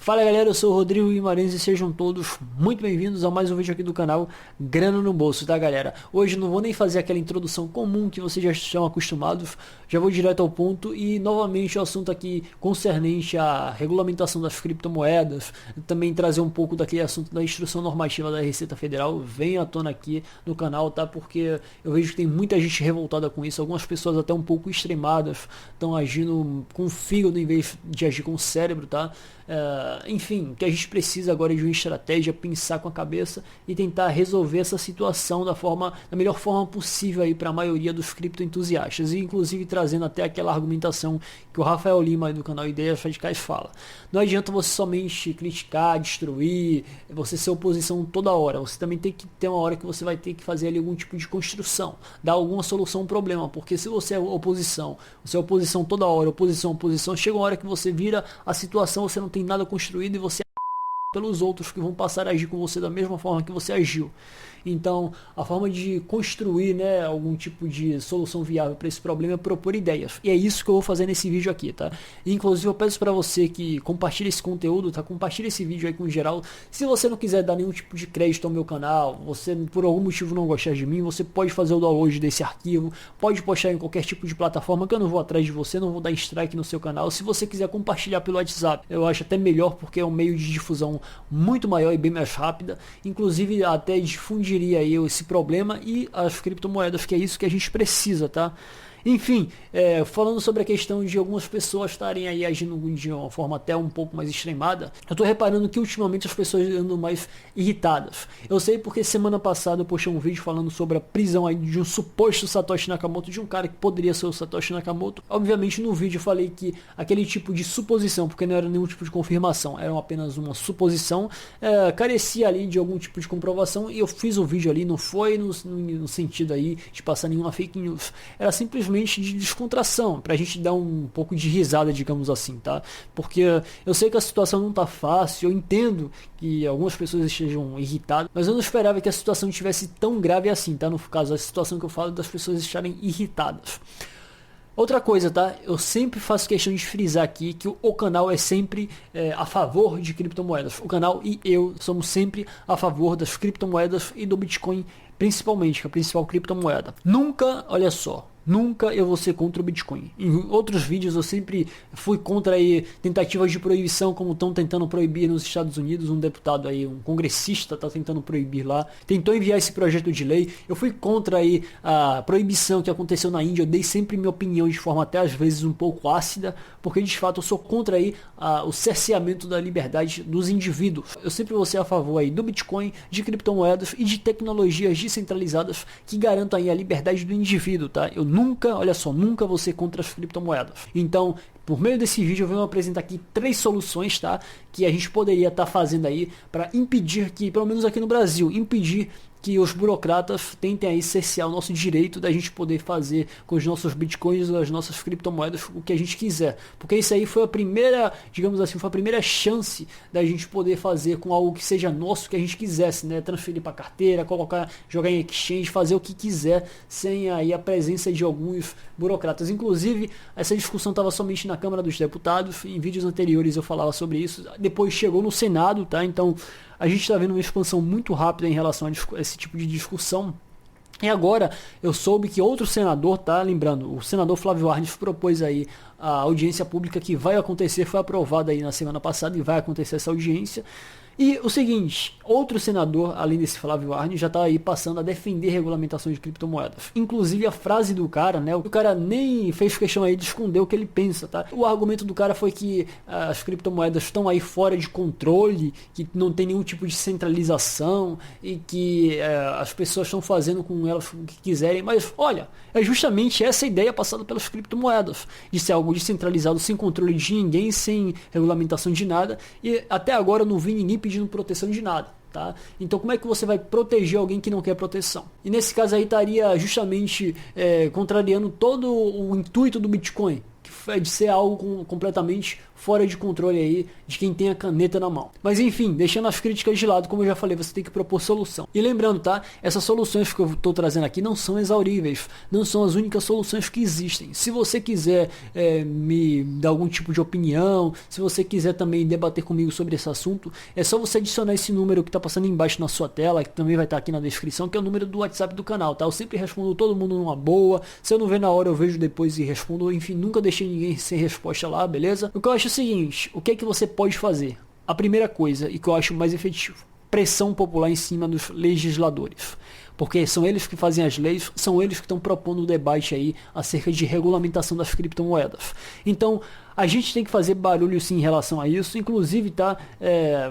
Fala galera, eu sou o Rodrigo Guimarães e sejam todos muito bem-vindos a mais um vídeo aqui do canal Grana no Bolso, tá galera? Hoje não vou nem fazer aquela introdução comum que vocês já estão acostumados, já vou direto ao ponto e novamente o assunto aqui concernente à regulamentação das criptomoedas, também trazer um pouco daquele assunto da instrução normativa da Receita Federal, vem à tona aqui no canal, tá? Porque eu vejo que tem muita gente revoltada com isso, algumas pessoas até um pouco extremadas, estão agindo com o fígado em vez de agir com o cérebro, tá? Enfim, que a gente precisa agora de uma estratégia, pensar com a cabeça e tentar resolver essa situação da melhor forma possível aí para a maioria dos criptoentusiastas, e inclusive trazendo até aquela argumentação que o Rafael Lima aí do canal Ideias Radicais fala. Não adianta você somente criticar, destruir, você ser oposição toda hora, você também tem que ter uma hora que você vai ter que fazer ali algum tipo de construção, dar alguma solução ao problema, porque se você é oposição toda hora, oposição, chega uma hora que você vira a situação, você não tem nada construído e você pelos outros que vão passar a agir com você da mesma forma que você agiu. Então, a forma de construir, né, algum tipo de solução viável para esse problema é propor ideias. E é isso que eu vou fazer nesse vídeo aqui, tá? E, inclusive, eu peço para você que compartilhe esse conteúdo, tá? Compartilhe esse vídeo aí com geral. Se você não quiser dar nenhum tipo de crédito ao meu canal, você por algum motivo não gostar de mim, você pode fazer o download desse arquivo, pode postar em qualquer tipo de plataforma que eu não vou atrás de você, não vou dar strike no seu canal. Se você quiser compartilhar pelo WhatsApp, eu acho até melhor porque é um meio de difusão muito maior e bem mais rápida. Inclusive, até difundiria aí esse problema e as criptomoedas, que é isso que a gente precisa, tá? Enfim, falando sobre a questão de algumas pessoas estarem aí agindo de uma forma até um pouco mais extremada, eu tô reparando que ultimamente as pessoas andam mais irritadas. Eu sei porque semana passada eu postei um vídeo falando sobre a prisão aí de um suposto Satoshi Nakamoto, de um cara que poderia ser o Satoshi Nakamoto. Obviamente no vídeo eu falei que aquele tipo de suposição, porque não era nenhum tipo de confirmação, era apenas uma suposição, carecia ali de algum tipo de comprovação, e eu fiz o vídeo ali, não foi no sentido aí de passar nenhuma fake news, era simplesmente de descontração, pra gente dar um pouco de risada, digamos assim, tá? Porque eu sei que a situação não tá fácil, eu entendo que algumas pessoas estejam irritadas, mas eu não esperava que a situação estivesse tão grave assim, tá? No caso, a situação que eu falo das pessoas estarem irritadas. Outra coisa, tá? Eu sempre faço questão de frisar aqui que o canal é sempre a favor de criptomoedas. O canal e eu somos sempre a favor das criptomoedas e do Bitcoin, principalmente, que é a principal criptomoeda. Nunca, olha só, nunca eu vou ser contra o Bitcoin. Em outros vídeos eu sempre fui contra aí tentativas de proibição, como estão tentando proibir nos Estados Unidos. Um deputado aí, um congressista está tentando proibir lá, tentou enviar esse projeto de lei. Eu fui contra aí a proibição que aconteceu na Índia. Eu dei sempre minha opinião de forma até às vezes um pouco ácida, porque de fato eu sou contra aí o cerceamento da liberdade dos indivíduos. Eu sempre vou ser a favor aí do Bitcoin, de criptomoedas e de tecnologias descentralizadas que garantam aí a liberdade do indivíduo, tá? Eu nunca, olha só, nunca vou ser contra as criptomoedas. Então, por meio desse vídeo eu venho apresentar aqui 3 soluções, tá? Que a gente poderia estar fazendo aí para impedir que, pelo menos aqui no Brasil, impedir que os burocratas tentem aí cercear o nosso direito da gente poder fazer com os nossos bitcoins, as nossas criptomoedas, o que a gente quiser. Porque isso aí foi a primeira, digamos assim, foi a primeira chance da gente poder fazer com algo que seja nosso, que a gente quisesse, né? Transferir para carteira, colocar, jogar em exchange, fazer o que quiser, sem aí a presença de alguns burocratas. Inclusive, essa discussão estava somente na Câmara dos Deputados, em vídeos anteriores eu falava sobre isso, depois chegou no Senado, tá? Então, a gente está vendo uma expansão muito rápida em relação a esse tipo de discussão. E agora eu soube que outro senador, tá? Lembrando, o senador Flávio Arnes propôs aí a audiência pública que vai acontecer, foi aprovada aí na semana passada e vai acontecer essa audiência. E o seguinte, outro senador, além desse Flávio Arnes, já está aí passando a defender regulamentação de criptomoedas. Inclusive a frase do cara, né? O cara nem fez questão aí de esconder o que ele pensa, tá? O argumento do cara foi que as criptomoedas estão aí fora de controle, que não tem nenhum tipo de centralização e que as pessoas estão fazendo com elas o que quiserem. Mas olha, é justamente essa ideia passada pelas criptomoedas, de ser algo descentralizado, sem controle de ninguém, sem regulamentação de nada. E até agora eu não vi ninguém pedindo proteção de nada, tá? Então como é que você vai proteger alguém que não quer proteção? E nesse caso aí estaria justamente contrariando todo o intuito do Bitcoin, que de ser algo completamente fora de controle aí de quem tem a caneta na mão. Mas enfim, deixando as críticas de lado, como eu já falei, você tem que propor solução. E lembrando, tá? Essas soluções que eu estou trazendo aqui não são exauríveis, não são as únicas soluções que existem. Se você quiser me dar algum tipo de opinião, se você quiser também debater comigo sobre esse assunto, é só você adicionar esse número que está passando embaixo na sua tela, que também vai estar aqui na descrição, que é o número do WhatsApp do canal, tá? Eu sempre respondo todo mundo numa boa. Se eu não ver na hora, eu vejo depois e respondo. Enfim, nunca deixei ninguém sem resposta lá, beleza? O que eu acho é o seguinte, o que é que você pode fazer? A primeira coisa, e que eu acho mais efetivo, pressão popular em cima dos legisladores. Porque são eles que fazem as leis, são eles que estão propondo o debate aí acerca de regulamentação das criptomoedas. Então, a gente tem que fazer barulho sim em relação a isso, inclusive, tá?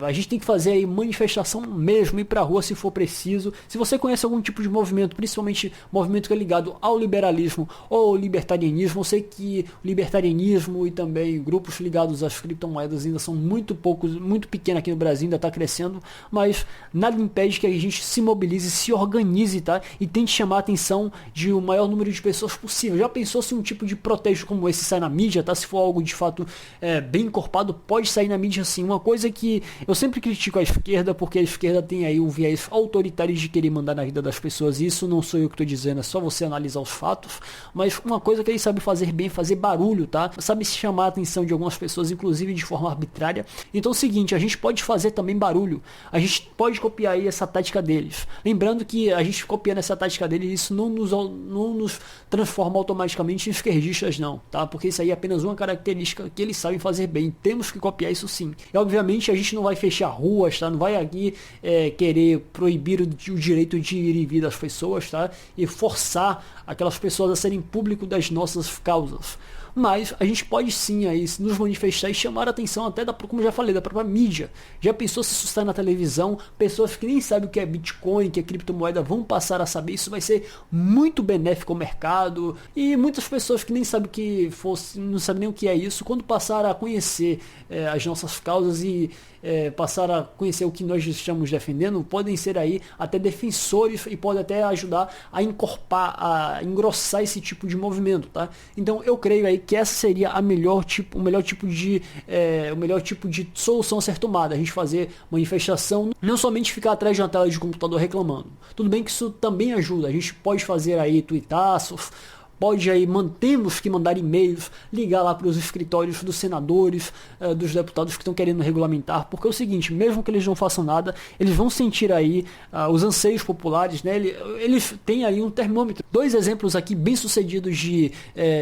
A gente tem que fazer aí manifestação mesmo, ir pra rua se for preciso. Se você conhece algum tipo de movimento, principalmente movimento que é ligado ao liberalismo ou ao libertarianismo, eu sei que o libertarianismo e também grupos ligados às criptomoedas ainda são muito poucos, muito pequenos aqui no Brasil, ainda está crescendo, mas nada impede que a gente se mobilize, se organize, tá? E tente chamar a atenção de o maior número de pessoas possível. Já pensou se um tipo de protesto como esse sai na mídia, tá? Se for algo de fato bem encorpado, pode sair na mídia sim. Uma coisa que eu sempre critico a esquerda, porque a esquerda tem aí um viés autoritário de querer mandar na vida das pessoas. Isso não sou eu que estou dizendo, é só você analisar os fatos. Mas uma coisa que eles sabem fazer bem, fazer barulho, tá? Sabe se chamar a atenção de algumas pessoas, inclusive de forma arbitrária. Então é o seguinte, a gente pode fazer também barulho. A gente pode copiar aí essa tática deles. Lembrando que a gente copiando essa tática deles, isso não nos transforma automaticamente em esquerdistas não, tá? Porque isso aí é apenas uma característica que eles sabem fazer bem. Temos que copiar isso sim. E obviamente a gente não vai fechar ruas, tá? Não vai aqui querer proibir o direito de ir e vir das pessoas, tá? E forçar aquelas pessoas a serem público das nossas causas. Mas a gente pode sim aí nos manifestar e chamar a atenção até como já falei, da própria mídia. Já pensou se isso está na televisão? Pessoas que nem sabem o que é Bitcoin, que é criptomoeda, vão passar a saber. Isso vai ser muito benéfico ao mercado. E muitas pessoas que nem sabem não sabem nem o que é isso, quando passar a conhecer as nossas causas e passar a conhecer o que nós estamos defendendo, podem ser aí até defensores e podem até ajudar a engrossar esse tipo de movimento, tá? Então eu creio aí que essa seria o melhor tipo de solução a ser tomada. A gente fazer manifestação, não somente ficar atrás de uma tela de computador reclamando. Tudo bem que isso também ajuda. A gente pode fazer aí tuitaços, pode aí, temos que mandar e-mails, ligar lá para os escritórios dos senadores, dos deputados que estão querendo regulamentar, porque é o seguinte, mesmo que eles não façam nada, eles vão sentir aí os anseios populares, né? Eles têm aí um termômetro. 2 exemplos aqui bem sucedidos de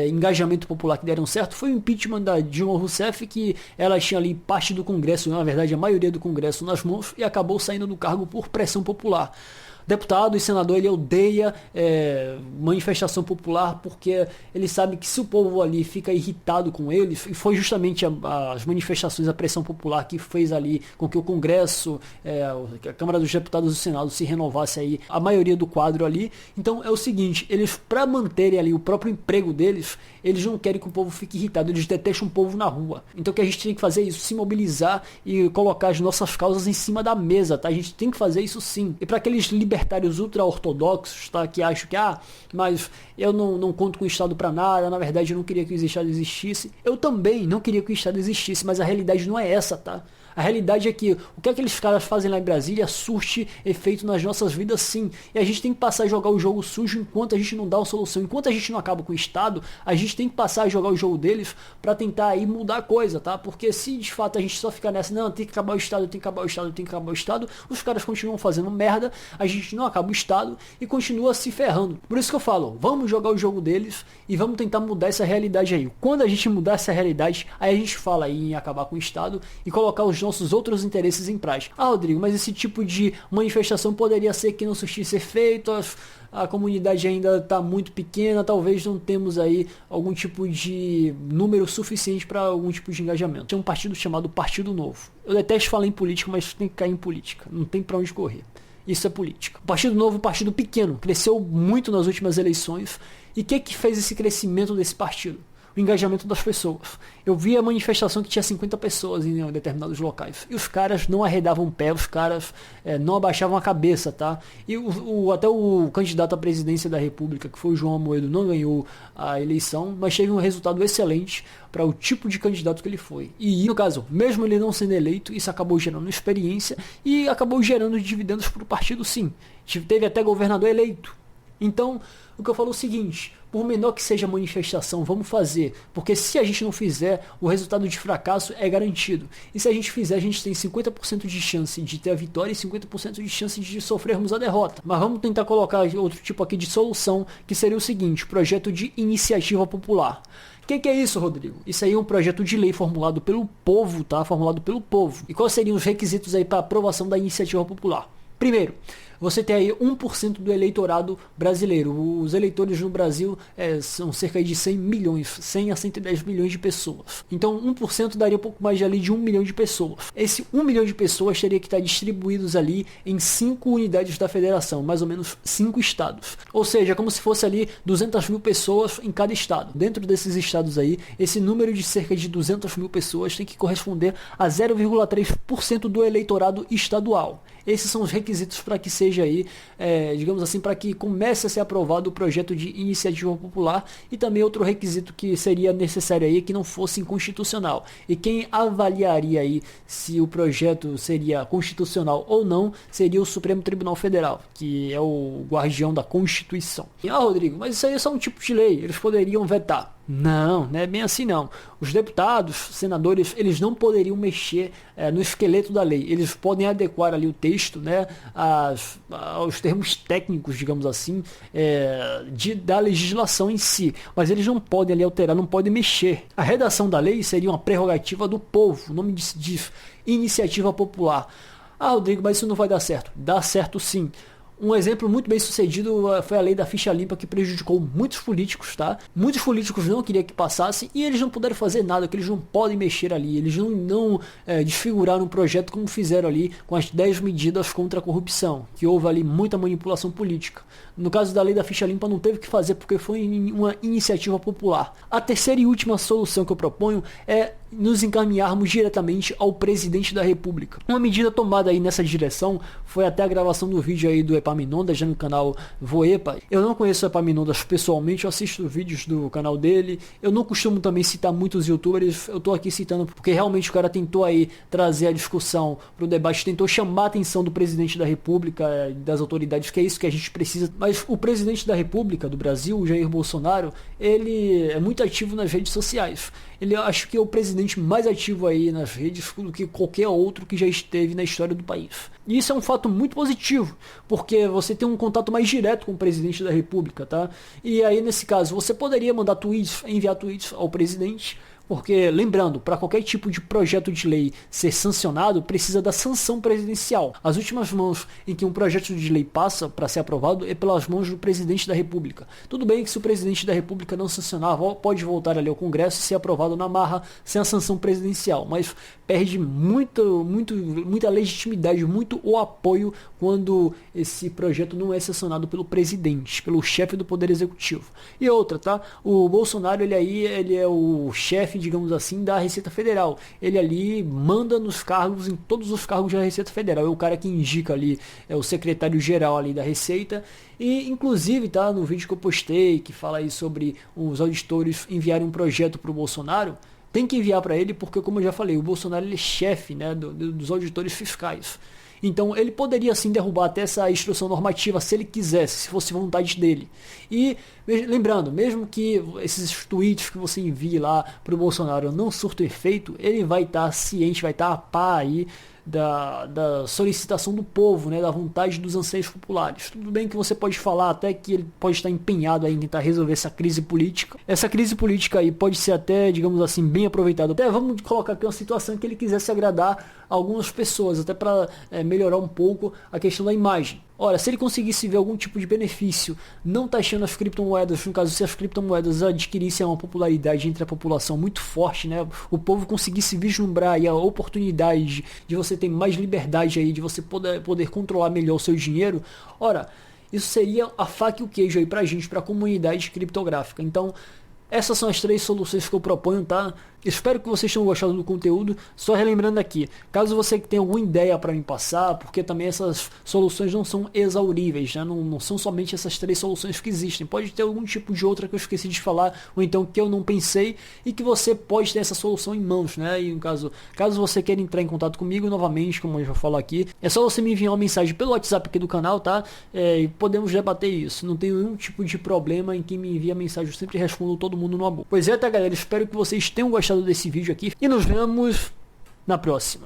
engajamento popular que deram certo, foi o impeachment da Dilma Rousseff, que ela tinha ali parte do Congresso, na verdade a maioria do Congresso nas mãos, e acabou saindo do cargo por pressão popular. Deputado e senador, ele odeia manifestação popular, porque ele sabe que se o povo ali fica irritado com eles, e foi justamente as manifestações, a pressão popular que fez ali com que o Congresso, a Câmara dos Deputados e o Senado se renovasse aí a maioria do quadro ali. Então é o seguinte, eles, para manterem ali o próprio emprego deles, eles não querem que o povo fique irritado, eles detestam o povo na rua. Então o que a gente tem que fazer é isso, se mobilizar e colocar as nossas causas em cima da mesa, tá? A gente tem que fazer isso sim. E para aqueles libertários ultra-ortodoxos, tá? Que acham que, mas eu não conto com o Estado para nada, na verdade eu não queria que o Estado existisse. Eu também não queria que o Estado existisse, mas a realidade não é essa, tá? A realidade é que o que aqueles caras fazem lá em Brasília surte efeito nas nossas vidas sim. E a gente tem que passar a jogar o jogo sujo enquanto a gente não dá uma solução. Enquanto a gente não acaba com o Estado, a gente tem que passar a jogar o jogo deles para tentar aí mudar a coisa, tá? Porque se de fato a gente só ficar nessa, não, tem que acabar o Estado, tem que acabar o Estado, tem que acabar o Estado, os caras continuam fazendo merda, a gente não acaba o Estado e continua se ferrando. Por isso que eu falo, vamos jogar o jogo deles e vamos tentar mudar essa realidade aí. Quando a gente mudar essa realidade, aí a gente fala aí em acabar com o Estado e colocar os nossos outros interesses em prática. Rodrigo, mas esse tipo de manifestação poderia ser que não surtisse ser feito, a comunidade ainda está muito pequena, talvez não temos aí algum tipo de número suficiente para algum tipo de engajamento. Tem um partido chamado Partido Novo. Eu detesto falar em política, mas tem que cair em política. Não tem para onde correr. Isso é política. O Partido Novo é um partido pequeno, cresceu muito nas últimas eleições. E o que fez esse crescimento desse partido? o engajamento das pessoas. Eu vi a manifestação que tinha 50 pessoas em determinados locais. E os caras não arredavam o pé, os caras não abaixavam a cabeça, tá? E até o candidato à presidência da República, que foi o João Amoedo, não ganhou a eleição, mas teve um resultado excelente para o tipo de candidato que ele foi. E no caso, mesmo ele não sendo eleito, isso acabou gerando experiência e acabou gerando dividendos para o partido, sim. Teve até governador eleito. Então, o que eu falo é o seguinte: por menor que seja a manifestação, vamos fazer, porque se a gente não fizer, o resultado de fracasso é garantido. E se a gente fizer, a gente tem 50% de chance de ter a vitória e 50% de chance de sofrermos a derrota. Mas vamos tentar colocar outro tipo aqui de solução, que seria o seguinte: projeto de iniciativa popular. O que é isso, Rodrigo? Isso aí é um projeto de lei formulado pelo povo, tá? Formulado pelo povo. E quais seriam os requisitos aí para aprovação da iniciativa popular? Primeiro, você tem aí 1% do eleitorado brasileiro. Os eleitores no Brasil são cerca de 100 milhões, 100 a 110 milhões de pessoas. Então 1% daria um pouco mais de ali de 1 milhão de pessoas. Esse 1 milhão de pessoas teria que estar distribuídos ali em 5 unidades da federação, mais ou menos 5 estados. Ou seja, como se fosse ali 200 mil pessoas em cada estado. Dentro desses estados aí, esse número de cerca de 200 mil pessoas tem que corresponder a 0,3% do eleitorado estadual. Esses são os requisitos para que seja aí, digamos assim, para que comece a ser aprovado o projeto de iniciativa popular. E também outro requisito que seria necessário aí, que não fosse inconstitucional. E quem avaliaria aí se o projeto seria constitucional ou não, seria o Supremo Tribunal Federal, que é o guardião da Constituição. E, Rodrigo, mas isso aí é só um tipo de lei, eles poderiam vetar. Não é bem assim não. Os deputados, senadores, eles não poderiam mexer no esqueleto da lei. Eles podem adequar ali o texto, né, aos termos técnicos, digamos assim, da legislação em si. Mas eles não podem ali alterar, não podem mexer. A redação da lei seria uma prerrogativa do povo. O nome diz iniciativa popular. Rodrigo, mas isso não vai dar certo. Dá certo sim. Um exemplo muito bem sucedido foi a lei da ficha limpa, que prejudicou muitos políticos, tá? Muitos políticos não queriam que passasse e eles não puderam fazer nada, que eles não podem mexer ali. Eles não desfiguraram o projeto como fizeram ali com as 10 medidas contra a corrupção, que houve ali muita manipulação política. No caso da lei da ficha limpa não teve o que fazer porque foi uma iniciativa popular. A terceira e última solução que eu proponho é nos encaminharmos diretamente ao presidente da República. Uma medida tomada aí nessa direção foi até a gravação do vídeo aí do Epaminondas, já no canal Voepa. Eu não conheço o Epaminondas pessoalmente, eu assisto vídeos do canal dele. Eu não costumo também citar muitos youtubers, eu tô aqui citando porque realmente o cara tentou aí trazer a discussão pro debate, tentou chamar a atenção do presidente da República, das autoridades, que é isso que a gente precisa. Mas o presidente da República do Brasil, o Jair Bolsonaro, ele é muito ativo nas redes sociais. Ele acho que é o presidente mais ativo aí nas redes do que qualquer outro que já esteve na história do país. E isso é um fato muito positivo, porque você tem um contato mais direto com o presidente da República, tá? E aí, nesse caso, você poderia mandar tweets, enviar tweets ao presidente, porque, lembrando, para qualquer tipo de projeto de lei ser sancionado, precisa da sanção presidencial. As últimas mãos em que um projeto de lei passa para ser aprovado é pelas mãos do presidente da República. Tudo bem que se o presidente da República não sancionar, pode voltar ali ao Congresso e ser aprovado na marra sem a sanção presidencial, mas perde muita legitimidade, muito o apoio quando esse projeto não é sancionado pelo presidente, pelo chefe do Poder Executivo. E outra, tá? O Bolsonaro, ele é o chefe, digamos assim, da Receita Federal. Ele ali manda nos cargos, em todos os cargos da Receita Federal. É o cara que indica ali, é o secretário-geral ali da Receita. E, inclusive, tá, no vídeo que eu postei, que fala aí sobre os auditores enviarem um projeto para o Bolsonaro, tem que enviar para ele, porque, como eu já falei, o Bolsonaro ele é chefe, né, dos auditores fiscais. Então ele poderia sim derrubar até essa instrução normativa se ele quisesse, se fosse vontade dele. E lembrando, mesmo que esses tweets que você envie lá para o Bolsonaro não surtam efeito, ele vai estar ciente, vai estar a par aí da solicitação do povo, né, da vontade dos anseios populares. Tudo bem que você pode falar até que ele pode estar empenhado aí em tentar resolver essa crise política. Essa crise política aí pode ser até, digamos assim, bem aproveitada. Até vamos colocar aqui uma situação que ele quisesse agradar algumas pessoas, até para melhorar um pouco a questão da imagem. Ora, se ele conseguisse ver algum tipo de benefício, não taxando as criptomoedas, no caso, se as criptomoedas adquirissem uma popularidade entre a população muito forte, né, o povo conseguisse vislumbrar aí a oportunidade de você ter mais liberdade aí, de você poder controlar melhor o seu dinheiro, ora, isso seria a faca e o queijo aí pra gente, pra comunidade criptográfica. Então, Essas são as 3 soluções que eu proponho, tá? Espero que vocês tenham gostado do conteúdo. Só relembrando aqui, caso você tenha alguma ideia para me passar, porque também essas soluções não são exauríveis, né? Não são somente essas 3 soluções que existem. Pode ter algum tipo de outra que eu esqueci de falar, ou então que eu não pensei e que você pode ter essa solução em mãos, né? E no caso você queira entrar em contato comigo novamente, como eu já falo aqui, é só você me enviar uma mensagem pelo WhatsApp aqui do canal, tá? E podemos debater isso. Não tenho nenhum tipo de problema em quem me envia mensagem, eu sempre respondo todo mundo no amor. Pois é, tá, galera? Espero que vocês tenham gostado desse vídeo aqui e nos vemos na próxima.